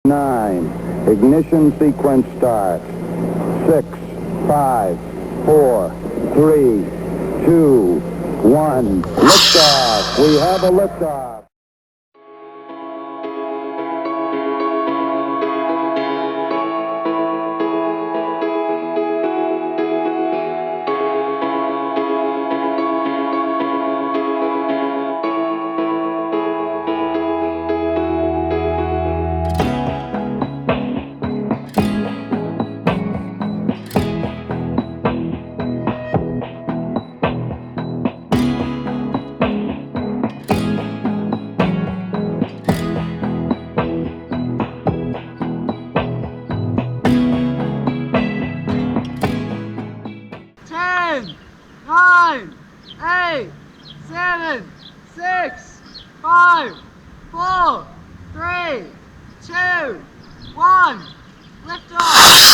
9. Ignition sequence start. 6, 5, 4, 3, 2, 1. Liftoff. We have a liftoff. Nine, 8, 7, 6, 5, 4, 3, 2, 1. Lift off.